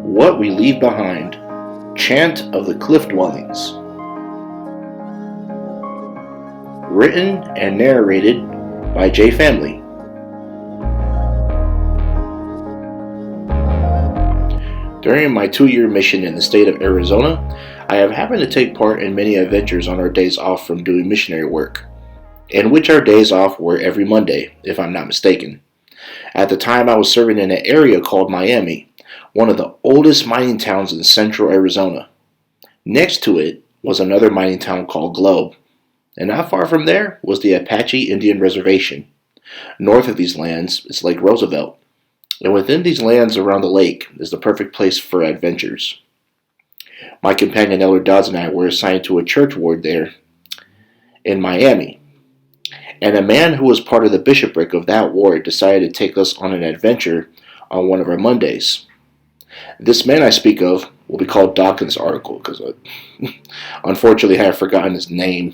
What We Leave Behind. Chant of the Cliff Dwellings. Written and narrated by Jay Family. During my 2-year mission in the state of Arizona, I have happened to take part in many adventures on our days off from doing missionary work, in which our days off were every Monday, if I'm not mistaken. At the time, I was serving in an area called Miami, one of the oldest mining towns in central Arizona. Next to it was another mining town called Globe, and not far from there was the Apache Indian Reservation. North of these lands is Lake Roosevelt, and within these lands around the lake is the perfect place for adventures. My companion Elder Dodds and I were assigned to a church ward there in Miami, and a man who was part of the bishopric of that ward decided to take us on an adventure on one of our Mondays. This man I speak of will be called Doc in this article because unfortunately I have forgotten his name.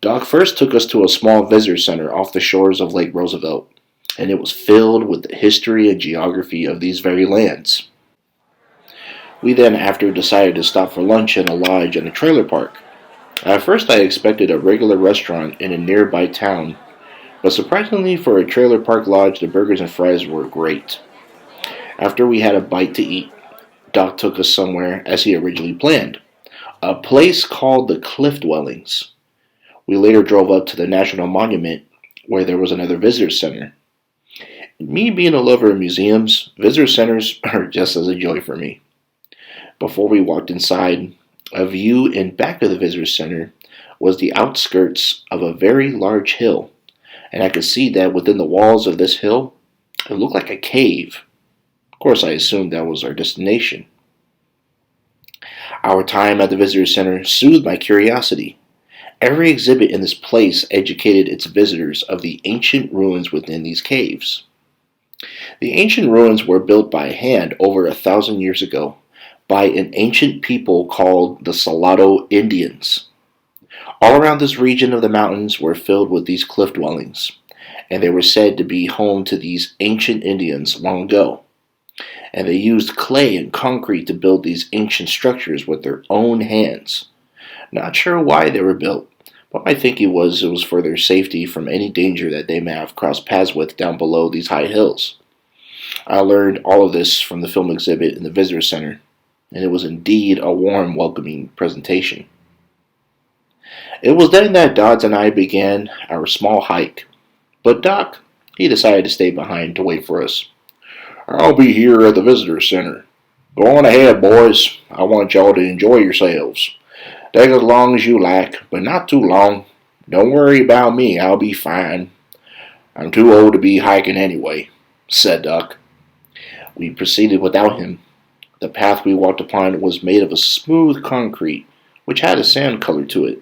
Doc first took us to a small visitor center off the shores of Lake Roosevelt, and it was filled with the history and geography of these very lands. We then after decided to stop for lunch in a lodge and a trailer park. At first I expected a regular restaurant in a nearby town, but surprisingly for a trailer park lodge the burgers and fries were great. After we had a bite to eat, Doc took us somewhere as he originally planned, a place called the Cliff Dwellings. We later drove up to the National Monument where there was another visitor center. Me being a lover of museums, visitor centers are just as a joy for me. Before we walked inside, a view in back of the visitor center was the outskirts of a very large hill, and I could see that within the walls of this hill, it looked like a cave. Of course, I assumed that was our destination. Our time at the visitor center soothed my curiosity. Every exhibit in this place educated its visitors of the ancient ruins within these caves. The ancient ruins were built by hand over 1,000 years ago by an ancient people called the Salado Indians. All around this region of the mountains were filled with these cliff dwellings, and they were said to be home to these ancient Indians long ago. And they used clay and concrete to build these ancient structures with their own hands. Not sure why they were built, but my thinking was it was for their safety from any danger that they may have crossed paths with down below these high hills. I learned all of this from the film exhibit in the visitor center, and it was indeed a warm, welcoming presentation. It was then that Dodds and I began our small hike, but Doc, he decided to stay behind to wait for us. "I'll be here at the visitor center. Go on ahead, boys. I want y'all to enjoy yourselves. Take as long as you like, but not too long. Don't worry about me, I'll be fine. I'm too old to be hiking anyway," said Doc. We proceeded without him. The path we walked upon was made of a smooth concrete, which had a sand color to it.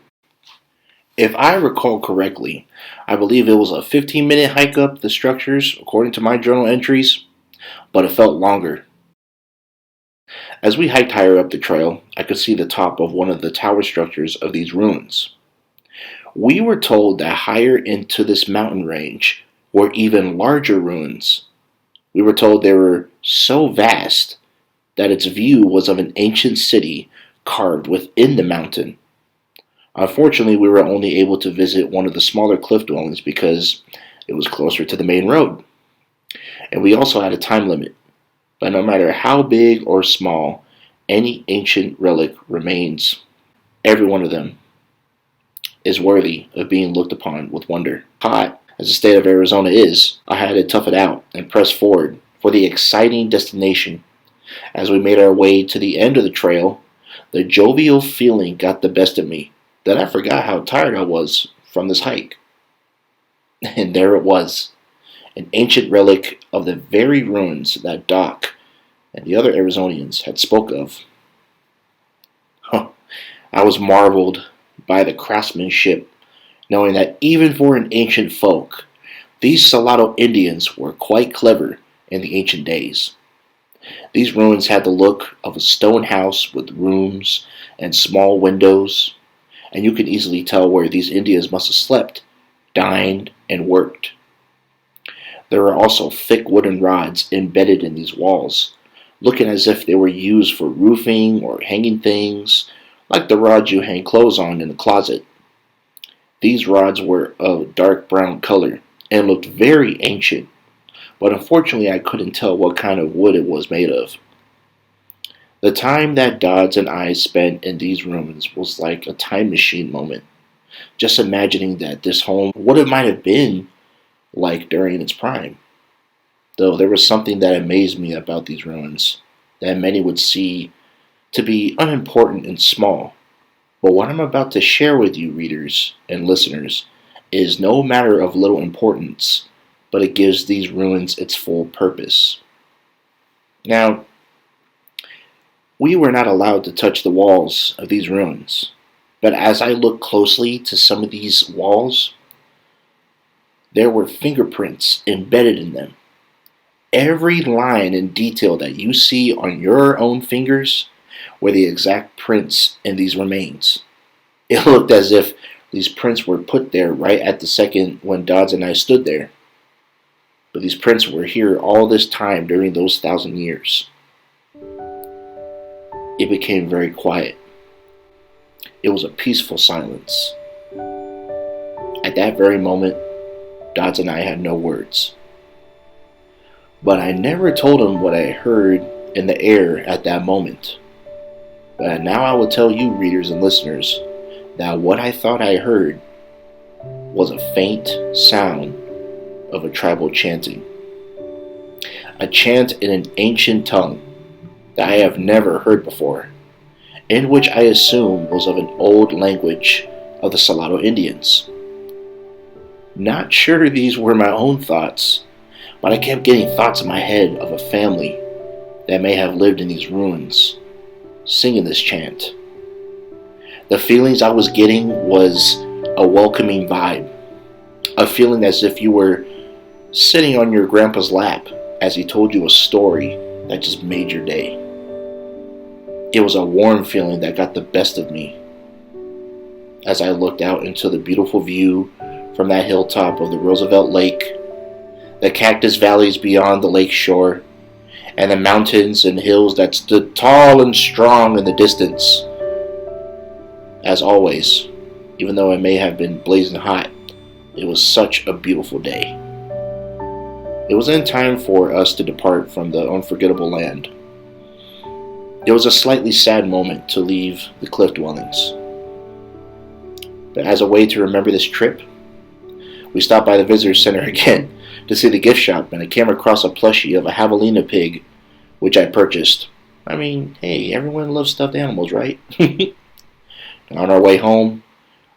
If I recall correctly, I believe it was a 15-minute hike up the structures, according to my journal entries, but it felt longer. As we hiked higher up the trail, I could see the top of one of the tower structures of these ruins. We were told that higher into this mountain range were even larger ruins. We were told they were so vast that its view was of an ancient city carved within the mountain. Unfortunately, we were only able to visit one of the smaller cliff dwellings because it was closer to the main road. And we also had a time limit. But no matter how big or small any ancient relic remains, every one of them is worthy of being looked upon with wonder. Hot as the state of Arizona is, I had to tough it out and press forward for the exciting destination. As we made our way to the end of the trail, the jovial feeling got the best of me that I forgot how tired I was from this hike. And there it was, an ancient relic of the very ruins that Doc and the other Arizonians had spoke of. I was marveled by the craftsmanship, knowing that even for an ancient folk, these Salado Indians were quite clever in the ancient days. These ruins had the look of a stone house with rooms and small windows, and you could easily tell where these Indians must have slept, dined, and worked. There were also thick wooden rods embedded in these walls, looking as if they were used for roofing or hanging things, like the rods you hang clothes on in the closet. These rods were of dark brown color and looked very ancient, but unfortunately I couldn't tell what kind of wood it was made of. The time that Dodds and I spent in these ruins was like a time machine moment, just imagining that this home, what it might have been like during its prime. Though there was something that amazed me about these ruins that many would see to be unimportant and small. But what I'm about to share with you, readers and listeners, is no matter of little importance, but it gives these ruins its full purpose. Now, we were not allowed to touch the walls of these ruins, but as I looked closely to some of these walls, there were fingerprints embedded in them. Every line and detail that you see on your own fingers were the exact prints in these remains. It looked as if these prints were put there right at the second when Dodds and I stood there. But these prints were here all this time during those 1,000 years. It became very quiet. It was a peaceful silence. At that very moment, Dodds and I had no words. But I never told him what I heard in the air at that moment. But now I will tell you, readers and listeners, that what I thought I heard was a faint sound of a tribal chanting. A chant in an ancient tongue that I have never heard before, in which I assume was of an old language of the Salado Indians. Not sure these were my own thoughts, but I kept getting thoughts in my head of a family that may have lived in these ruins, singing this chant. The feelings I was getting was a welcoming vibe, a feeling as if you were sitting on your grandpa's lap as he told you a story that just made your day. It was a warm feeling that got the best of me as I looked out into the beautiful view from that hilltop of the Roosevelt Lake, the cactus valleys beyond the lake shore, and the mountains and hills that stood tall and strong in the distance. As always, even though it may have been blazing hot, it was such a beautiful day. It was in time for us to depart from the unforgettable land. It was a slightly sad moment to leave the cliff dwellings. But as a way to remember this trip, we stopped by the visitor center again to see the gift shop, and I came across a plushie of a javelina pig, which I purchased. I mean, hey, everyone loves stuffed animals, right? On our way home,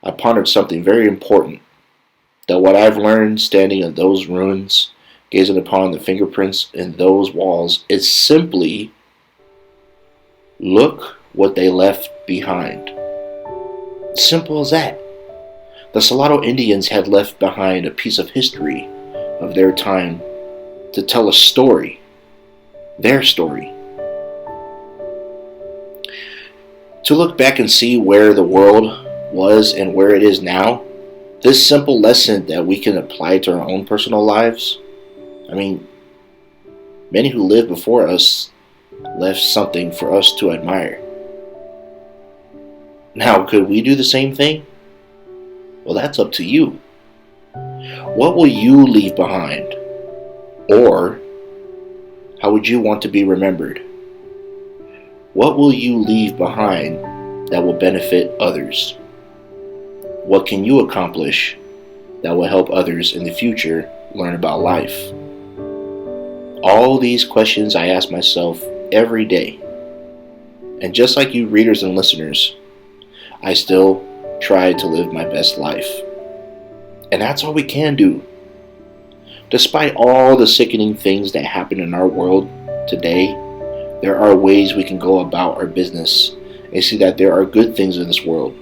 I pondered something very important, that what I've learned standing in those ruins, gazing upon the fingerprints in those walls, is simply, look what they left behind. Simple as that. The Salado Indians had left behind a piece of history of their time to tell a story, their story. To look back and see where the world was and where it is now, this simple lesson that we can apply to our own personal lives. I mean, many who lived before us left something for us to admire. Now, could we do the same thing? Well, that's up to you. What will you leave behind? Or, how would you want to be remembered? What will you leave behind that will benefit others? What can you accomplish that will help others in the future learn about life? All these questions I ask myself every day. And just like you readers and listeners, I still try to live my best life. And that's all we can do. Despite all the sickening things that happen in our world today, there are ways we can go about our business and see that there are good things in this world.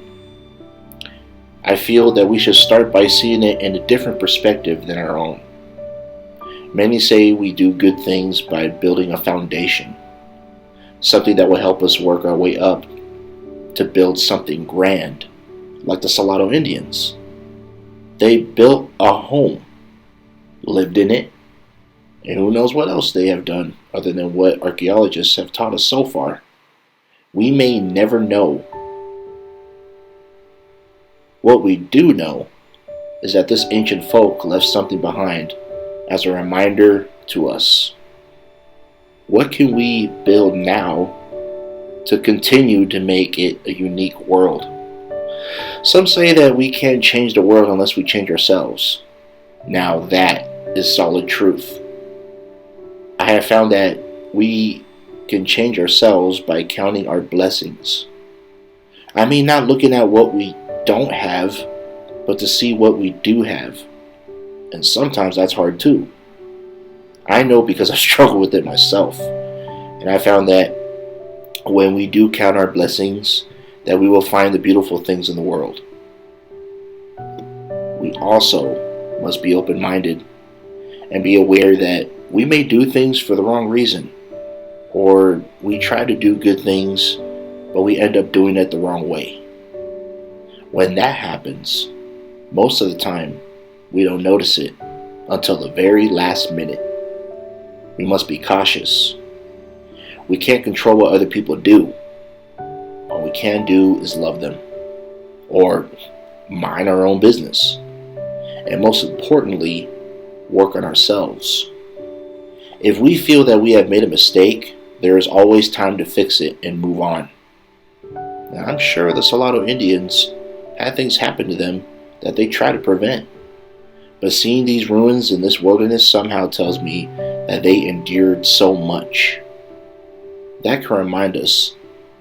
I feel that we should start by seeing it in a different perspective than our own. Many say we do good things by building a foundation, something that will help us work our way up to build something grand, like the Salado Indians. They built a home, lived in it, and who knows what else they have done other than what archaeologists have taught us so far. We may never know. What we do know is that this ancient folk left something behind as a reminder to us. What can we build now to continue to make it a unique world? Some say that we can't change the world unless we change ourselves. Now that is solid truth. I have found that we can change ourselves by counting our blessings. I mean, not looking at what we don't have, but to see what we do have. And sometimes that's hard too. I know because I struggle with it myself. And I found that when we do count our blessings, that we will find the beautiful things in the world. We also must be open-minded and be aware that we may do things for the wrong reason, or we try to do good things, but we end up doing it the wrong way. When that happens, most of the time, we don't notice it until the very last minute. We must be cautious. We can't control what other people do. All we can do is love them, or mind our own business, and most importantly, work on ourselves. If we feel that we have made a mistake, there is always time to fix it and move on. Now, I'm sure the Salado Indians had things happen to them that they try to prevent, but seeing these ruins in this wilderness somehow tells me that they endured so much. That can remind us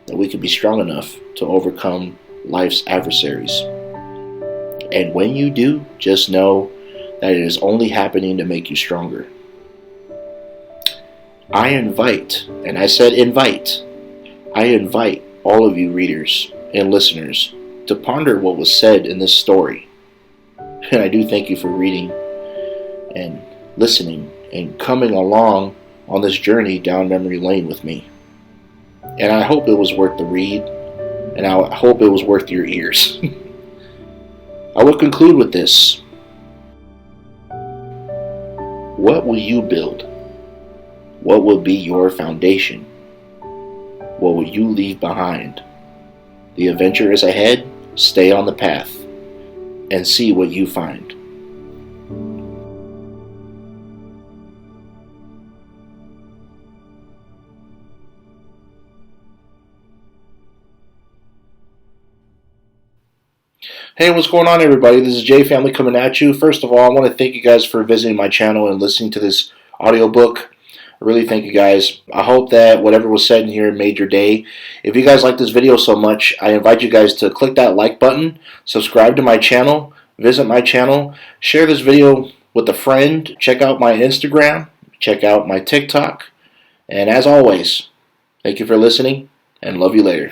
that we can be strong enough to overcome life's adversaries. And when you do, just know that it is only happening to make you stronger. I invite, and I said invite, I invite all of you readers and listeners to ponder what was said in this story. And I do thank you for reading and listening and coming along on this journey down memory lane with me. And I hope it was worth the read, and I hope it was worth your ears. I will conclude with this. What will you build? What will be your foundation? What will you leave behind? The adventure is ahead. Stay on the path and see what you find. Hey, what's going on, everybody? This is J Family coming at you. First of all, I want to thank you guys for visiting my channel and listening to this audiobook. I really thank you guys. I hope that whatever was said in here made your day. If you guys like this video so much, I invite you guys to click that like button, subscribe to my channel, visit my channel, share this video with a friend, check out my Instagram, check out my TikTok, and as always, thank you for listening and love you later.